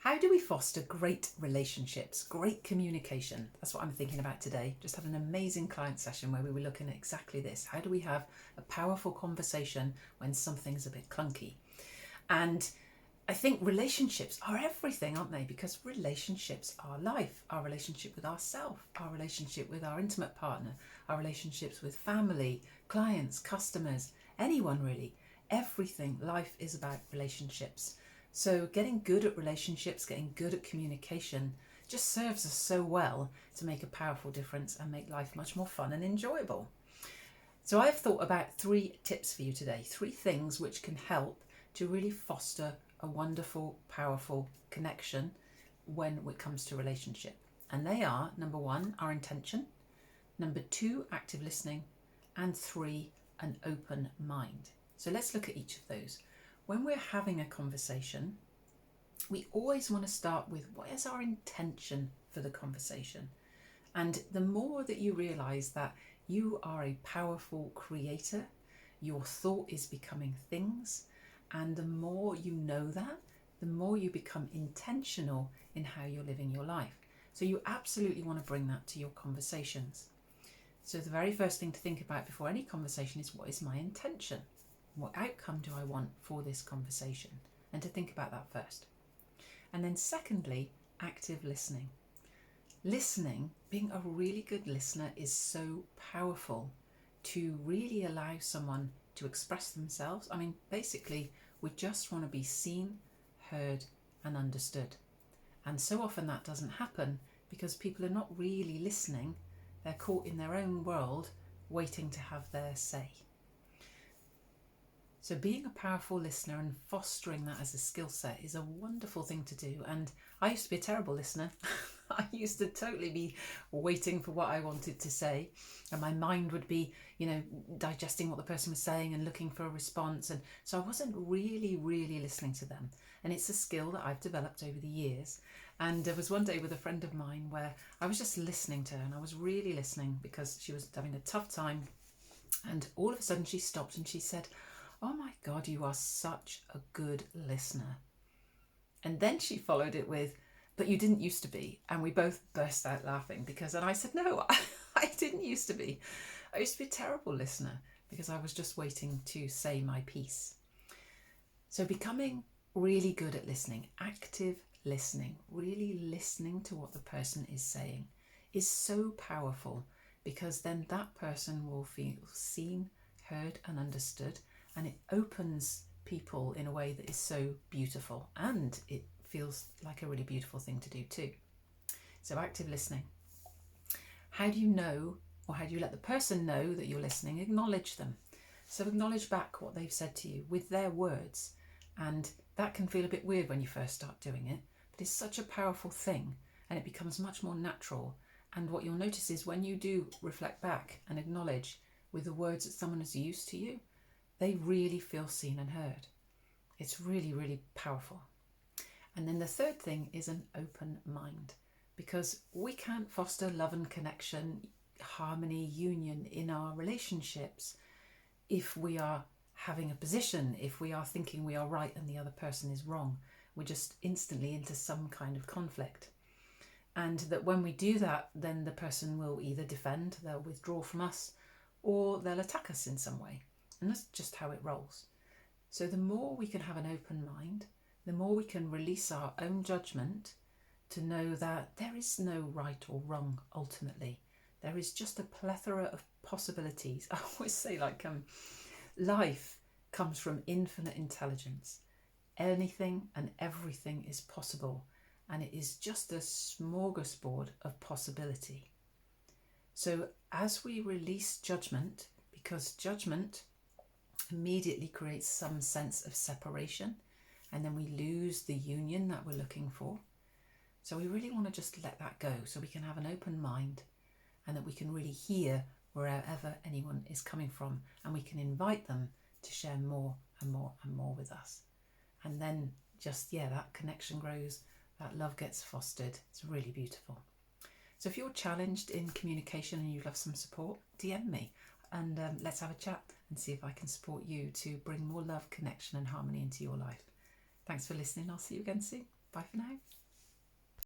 How do we foster great relationships, great communication? That's what I'm thinking about today. Just had an amazing client session where we were looking at exactly this. How do we have a powerful conversation when something's a bit clunky? And I think relationships are everything, aren't they? Because relationships are life. Our relationship with ourselves, our relationship with our intimate partner, our relationships with family, clients, customers, anyone really. Everything, life is about relationships. So getting good at relationships, getting good at communication just serves us so well to make a powerful difference and make life much more fun and enjoyable. So I've thought about 3 tips for you today, 3 things which can help to really foster a wonderful, powerful connection when it comes to relationship. And they are, number 1, our intention, number 2, active listening, and 3, an open mind. So let's look at each of those. When we're having a conversation, we always want to start with what is our intention for the conversation. And the more that you realize that you are a powerful creator, your thought is becoming things, and the more you know that, the more you become intentional in how you're living your life. So you absolutely want to bring that to your conversations. So the very first thing to think about before any conversation is, what is my intention? What outcome do I want for this conversation? And to think about that first. And then secondly, active listening. Listening, being a really good listener, is so powerful to really allow someone to express themselves. I mean, basically, we just want to be seen, heard, and understood. And so often that doesn't happen because people are not really listening. They're caught in their own world, waiting to have their say. So being a powerful listener and fostering that as a skill set is a wonderful thing to do. And I used to be a terrible listener. I used to totally be waiting for what I wanted to say. And my mind would be, digesting what the person was saying and looking for a response. And so I wasn't really listening to them. And it's a skill that I've developed over the years. And there was one day with a friend of mine where I was just listening to her, and I was really listening because she was having a tough time. And all of a sudden she stopped and she said, "Oh my God, you are such a good listener." And then she followed it with, "But you didn't used to be." And we both burst out laughing and I said, "No, I didn't used to be. I used to be a terrible listener because I was just waiting to say my piece." So becoming really good at listening, active listening, really listening to what the person is saying is so powerful, because then that person will feel seen, heard, and understood. And it opens people in a way that is so beautiful, and it feels like a really beautiful thing to do too. So active listening. How do you know, or how do you let the person know that you're listening? Acknowledge them. So acknowledge back what they've said to you with their words. And that can feel a bit weird when you first start doing it, but it's such a powerful thing, and it becomes much more natural. And what you'll notice is when you do reflect back and acknowledge with the words that someone has used to you, they really feel seen and heard. It's really powerful. And then the third thing is an open mind, because we can't foster love and connection, harmony, union in our relationships if we are having a position, if we are thinking we are right and the other person is wrong. We're just instantly into some kind of conflict. And that when we do that, then the person will either defend, they'll withdraw from us, or they'll attack us in some way. And that's just how it rolls. So the more we can have an open mind, the more we can release our own judgment to know that there is no right or wrong ultimately. There is just a plethora of possibilities. I always say, life comes from infinite intelligence. Anything and everything is possible, and it is just a smorgasbord of possibility. So as we release judgment, because judgment immediately creates some sense of separation, and then we lose the union that we're looking for. So we really want to just let that go, so we can have an open mind, and that we can really hear wherever anyone is coming from, and we can invite them to share more and more and more with us. And then that connection grows, that love gets fostered. It's really beautiful. So if you're challenged in communication and you'd love some support, DM me, and let's have a chat and see if I can support you to bring more love, connection and harmony into your life. Thanks for listening. I'll see you again soon. Bye for now.